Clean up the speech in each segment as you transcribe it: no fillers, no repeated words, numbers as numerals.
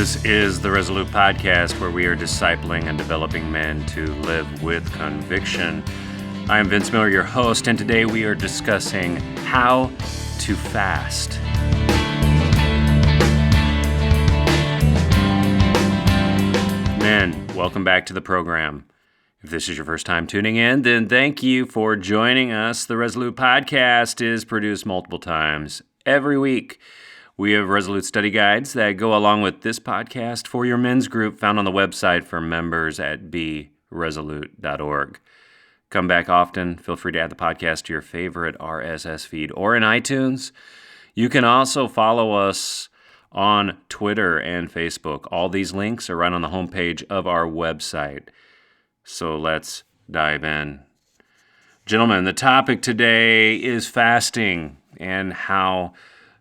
This is the Resolute Podcast, where we are discipling and developing men to live with conviction. I am Vince Miller, your host, and today we are discussing how to fast. Men, welcome back to the program. If this is your first time tuning in, then thank you for joining us. The Resolute Podcast is produced multiple times every week. We have Resolute study guides that go along with this podcast for your men's group found on the website for members at beresolute.org. Come back often. Feel free to add the podcast to your favorite RSS feed or in iTunes. You can also follow us on Twitter and Facebook. All these links are right on the homepage of our website. So let's dive in. Gentlemen, the topic today is fasting and how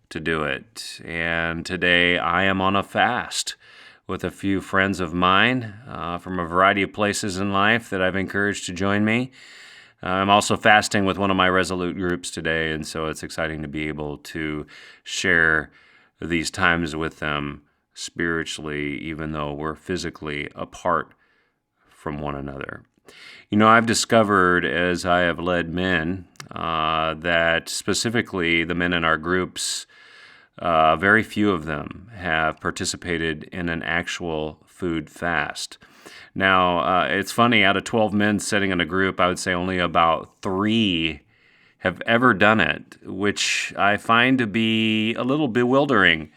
to do it. And today I am on a fast with a few friends of mine from a variety of places in life that I've encouraged to join me. I'm also fasting with one of my Resolute groups today, and so it's exciting to be able to share these times with them spiritually, even though we're physically apart from one another. You know, I've discovered as I have led men that specifically the men in our groups, very few of them have participated in an actual food fast. Now, it's funny, out of 12 men sitting in a group, I would say only about 3 have ever done it, which I find to be a little bewildering.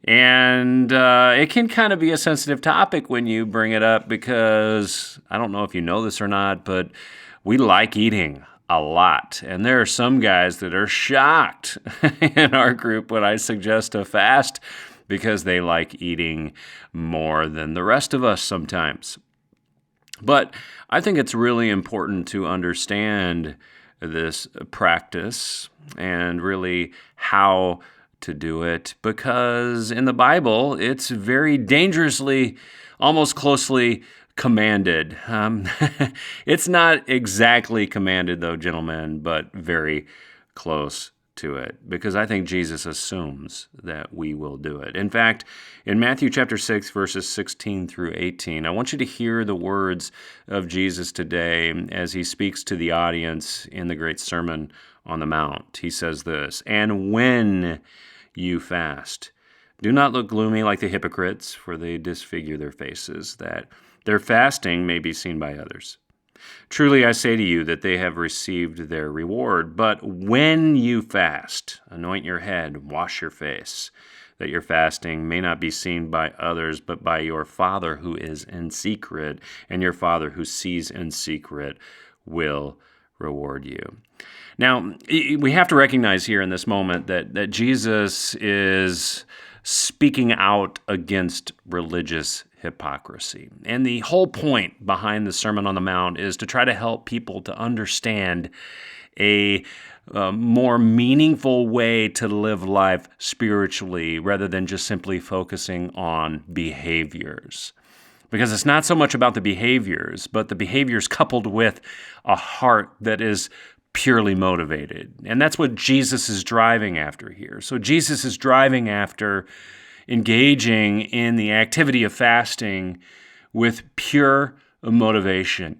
And it can kind of be a sensitive topic when you bring it up because, I don't know if you know this or not, but we like eating a lot. And there are some guys that are shocked in our group when I suggest a fast because they like eating more than the rest of us sometimes. But I think it's really important to understand this practice and really how to do it, because in the Bible, it's very dangerously, almost closely commanded. It's not exactly commanded, though, gentlemen, but very close to it, because I think Jesus assumes that we will do it. In fact, in Matthew chapter 6, verses 16 through 18, I want you to hear the words of Jesus today as he speaks to the audience in the great Sermon on the Mount. He says this, "And when you fast, do not look gloomy like the hypocrites, for they disfigure their faces, that their fasting may be seen by others. Truly I say to you that they have received their reward. But when you fast, anoint your head, wash your face, that your fasting may not be seen by others, but by your Father who is in secret, and your Father who sees in secret will reward you." Now, we have to recognize here in this moment that Jesus is speaking out against religious hypocrisy. And the whole point behind the Sermon on the Mount is to try to help people to understand a more meaningful way to live life spiritually rather than just simply focusing on behaviors. Because it's not so much about the behaviors, but the behaviors coupled with a heart that is purely motivated. And that's what Jesus is driving after here. So Jesus is driving after engaging in the activity of fasting with pure motivation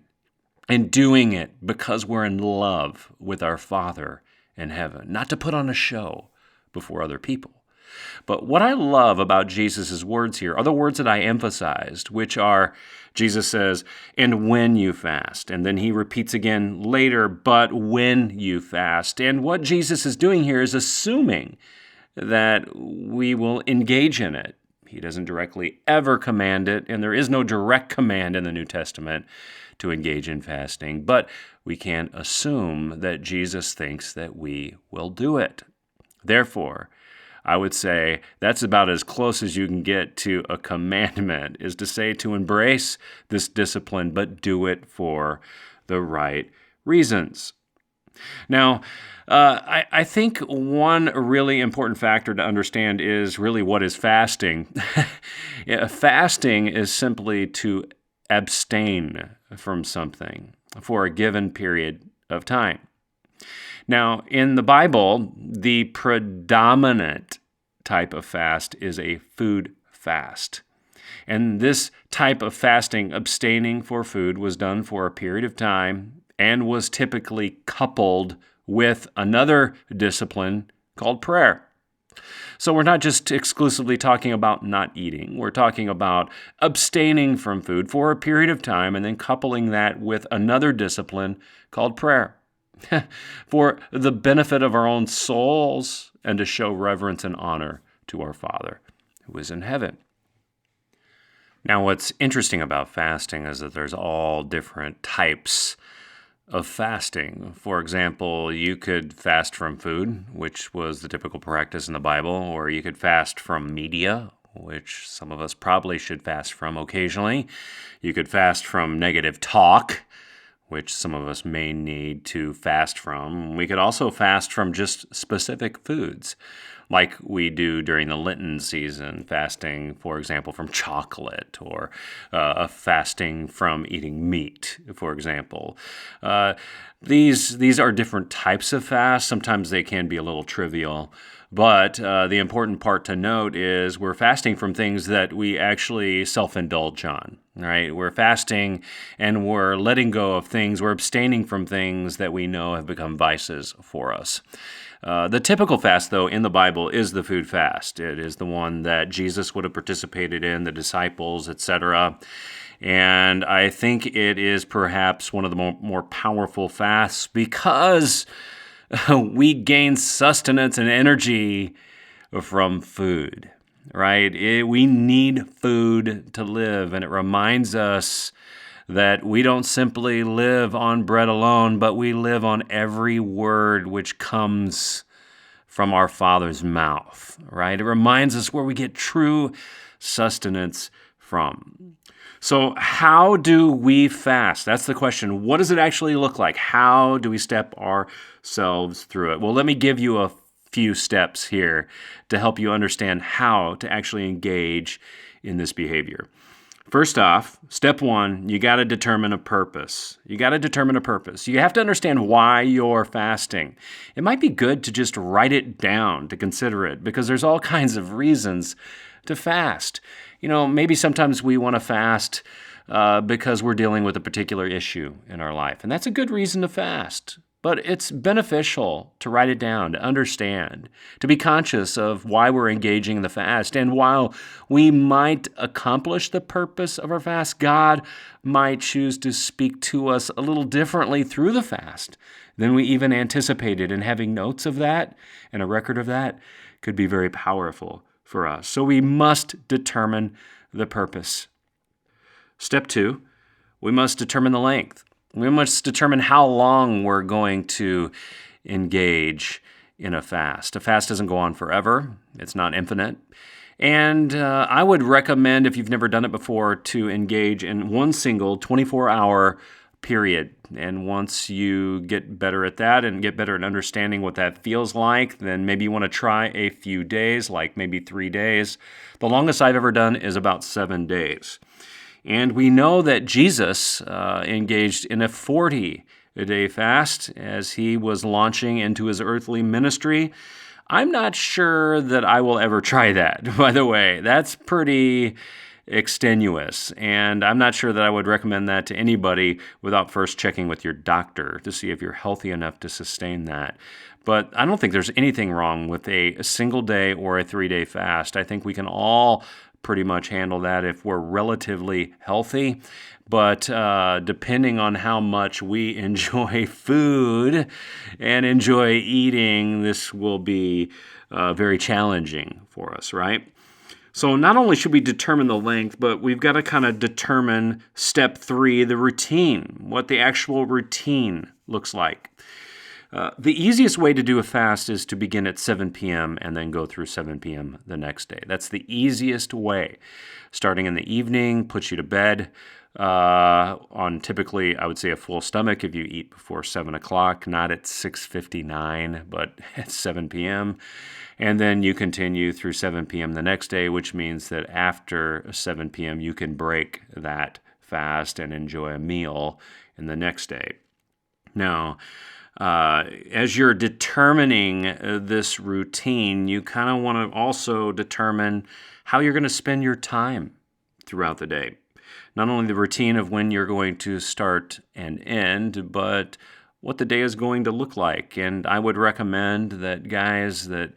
and doing it because we're in love with our Father in heaven, not to put on a show before other people. But what I love about Jesus' words here are the words that I emphasized, which are, Jesus says, "and when you fast." And then he repeats again later, "but when you fast." And what Jesus is doing here is assuming that we will engage in it. He doesn't directly ever command it, and there is no direct command in the New Testament to engage in fasting, but we can assume that Jesus thinks that we will do it. Therefore, I would say that's about as close as you can get to a commandment, is to say to embrace this discipline, but do it for the right reasons. Now, I think one really important factor to understand is really what is fasting. Fasting is simply to abstain from something for a given period of time. Now, in the Bible, the predominant type of fast is a food fast. And this type of fasting, abstaining for food, was done for a period of time and was typically coupled with another discipline called prayer. So we're not just exclusively talking about not eating. We're talking about abstaining from food for a period of time and then coupling that with another discipline called prayer for the benefit of our own souls and to show reverence and honor to our Father who is in heaven. Now, what's interesting about fasting is that there's all different types of fasting. For example, you could fast from food, which was the typical practice in the Bible, or you could fast from media, which some of us probably should fast from occasionally. You could fast from negative talk, which some of us may need to fast from. We could also fast from just specific foods, like we do during the Lenten season, fasting, for example, from chocolate, or fasting from eating meat, for example. These are different types of fast. Sometimes they can be a little trivial, but the important part to note is we're fasting from things that we actually self-indulge on, right? We're fasting and we're letting go of things, we're abstaining from things that we know have become vices for us. The typical fast, though, in the Bible is the food fast. It is the one that Jesus would have participated in, the disciples, etc. And I think it is perhaps one of the more powerful fasts because we gain sustenance and energy from food, right? We need food to live, and it reminds us that we don't simply live on bread alone, but we live on every word which comes from our Father's mouth, right? It reminds us where we get true sustenance from. So how do we fast? That's the question. What does it actually look like? How do we step ourselves through it? Well, let me give you a few steps here to help you understand how to actually engage in this behavior. First off, step one, you got to determine a purpose. You have to understand why you're fasting. It might be good to just write it down to consider it because there's all kinds of reasons to fast. Maybe sometimes we want to fast because we're dealing with a particular issue in our life, and that's a good reason to fast. But it's beneficial to write it down, to understand, to be conscious of why we're engaging in the fast. And while we might accomplish the purpose of our fast, God might choose to speak to us a little differently through the fast than we even anticipated. And having notes of that and a record of that could be very powerful for us. So we must determine the purpose. Step two, we must determine the length. We must determine how long we're going to engage in a fast. A fast doesn't go on forever. It's not infinite. And I would recommend, if you've never done it before, to engage in one single 24-hour period. And once you get better at that and get better at understanding what that feels like, then maybe you want to try a few days, like maybe 3 days. The longest I've ever done is about 7 days. And we know that Jesus engaged in a 40-day fast as he was launching into his earthly ministry. I'm not sure that I will ever try that, by the way. That's pretty extenuous, and I'm not sure that I would recommend that to anybody without first checking with your doctor to see if you're healthy enough to sustain that. But I don't think there's anything wrong with a single day or a 3-day fast. I think we can all pretty much handle that if we're relatively healthy. But depending on how much we enjoy food and enjoy eating, this will be very challenging for us, right? So not only should we determine the length, but we've got to kind of determine step 3, the routine, what the actual routine looks like. The easiest way to do a fast is to begin at 7 p.m. and then go through 7 p.m. the next day. That's the easiest way. Starting in the evening puts you to bed on typically, I would say, a full stomach if you eat before 7 o'clock, not at 6:59, but at 7 p.m. And then you continue through 7 p.m. the next day, which means that after 7 p.m. you can break that fast and enjoy a meal in the next day. Now, As you're determining this routine, you kind of want to also determine how you're going to spend your time throughout the day. Not only the routine of when you're going to start and end, but what the day is going to look like. And I would recommend that, guys, that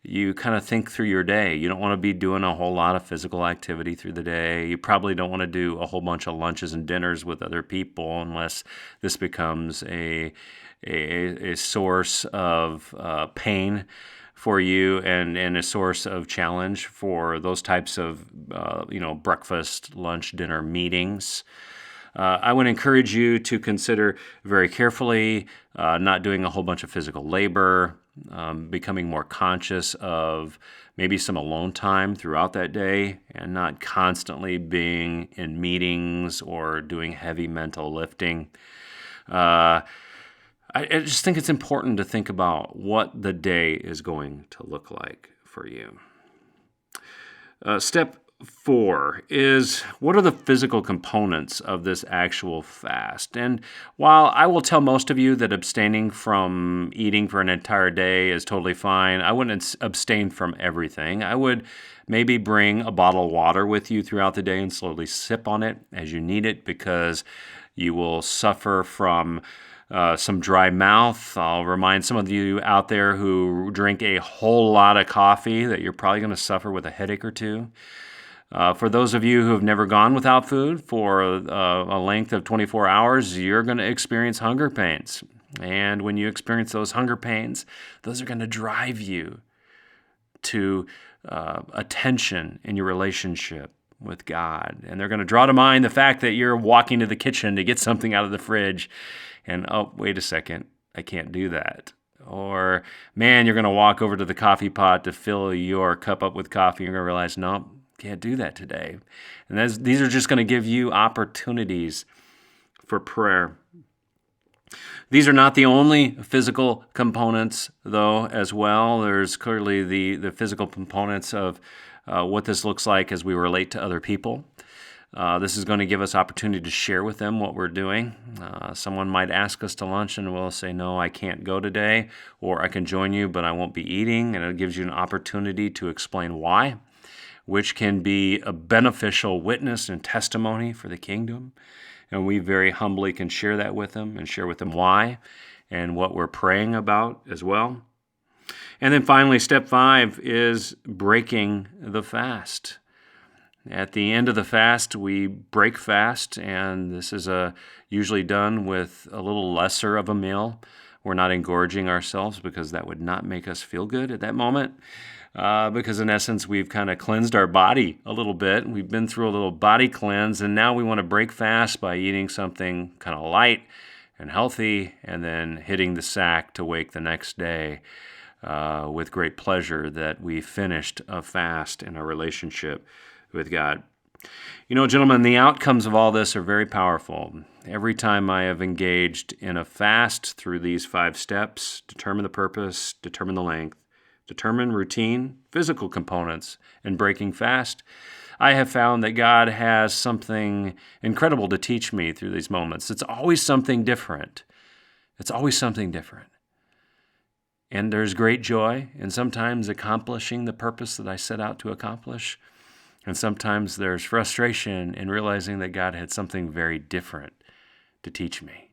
you kind of think through your day. You don't want to be doing a whole lot of physical activity through the day. You probably don't want to do a whole bunch of lunches and dinners with other people unless this becomes a source of pain for you and a source of challenge for those types of breakfast, lunch, dinner meetings. I would encourage you to consider very carefully not doing a whole bunch of physical labor, becoming more conscious of maybe some alone time throughout that day, and not constantly being in meetings or doing heavy mental lifting. I just think it's important to think about what the day is going to look like for you. Step 4 is, what are the physical components of this actual fast? And while I will tell most of you that abstaining from eating for an entire day is totally fine, I wouldn't abstain from everything. I would maybe bring a bottle of water with you throughout the day and slowly sip on it as you need it, because you will suffer from some dry mouth. I'll remind some of you out there who drink a whole lot of coffee that you're probably going to suffer with a headache or two. For those of you who have never gone without food for a length of 24 hours, you're going to experience hunger pains. And when you experience those hunger pains, those are going to drive you to attention in your relationship with God. And they're going to draw to mind the fact that you're walking to the kitchen to get something out of the fridge. And, oh, wait a second, I can't do that. Or, man, you're going to walk over to the coffee pot to fill your cup up with coffee. You're going to realize, no, can't do that today. And these are just going to give you opportunities for prayer. These are not the only physical components, though, as well. There's clearly the physical components of what this looks like as we relate to other people. This is going to give us opportunity to share with them what we're doing. Someone might ask us to lunch and we'll say, no, I can't go today, or I can join you, but I won't be eating. And it gives you an opportunity to explain why, which can be a beneficial witness and testimony for the kingdom. And we very humbly can share that with them and share with them why and what we're praying about as well. And then finally, step 5 is breaking the fast. At the end of the fast, we break fast, and this is usually done with a little lesser of a meal. We're not engorging ourselves because that would not make us feel good at that moment. Because in essence, we've kind of cleansed our body a little bit. We've been through a little body cleanse, and now we want to break fast by eating something kind of light and healthy, and then hitting the sack to wake the next day with great pleasure that we finished a fast in our relationship with God. You know, gentlemen, the outcomes of all this are very powerful. Every time I have engaged in a fast through these 5 steps, determine the purpose, determine the length, determine routine, physical components, and breaking fast, I have found that God has something incredible to teach me through these moments. It's always something different. It's always something different. And there's great joy in sometimes accomplishing the purpose that I set out to accomplish. And sometimes there's frustration in realizing that God had something very different to teach me.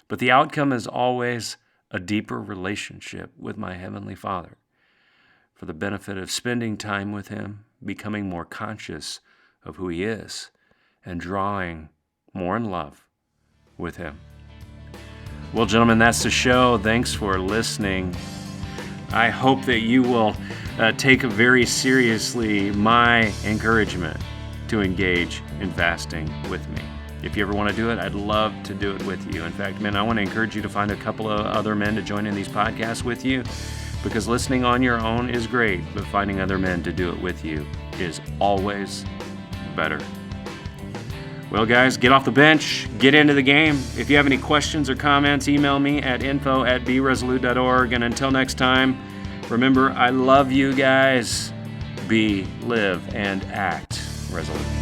But the outcome is always a deeper relationship with my Heavenly Father, for the benefit of spending time with Him, becoming more conscious of who He is, and drawing more in love with Him. Well, gentlemen, that's the show. Thanks for listening. I hope that you will take very seriously my encouragement to engage in fasting with me. If you ever want to do it, I'd love to do it with you. In fact, men, I want to encourage you to find a couple of other men to join in these podcasts with you, because listening on your own is great, but finding other men to do it with you is always better. Well, guys, get off the bench, get into the game. If you have any questions or comments, email me at info@beresolute.org. And until next time, remember, I love you guys. Be, live, and act resolute.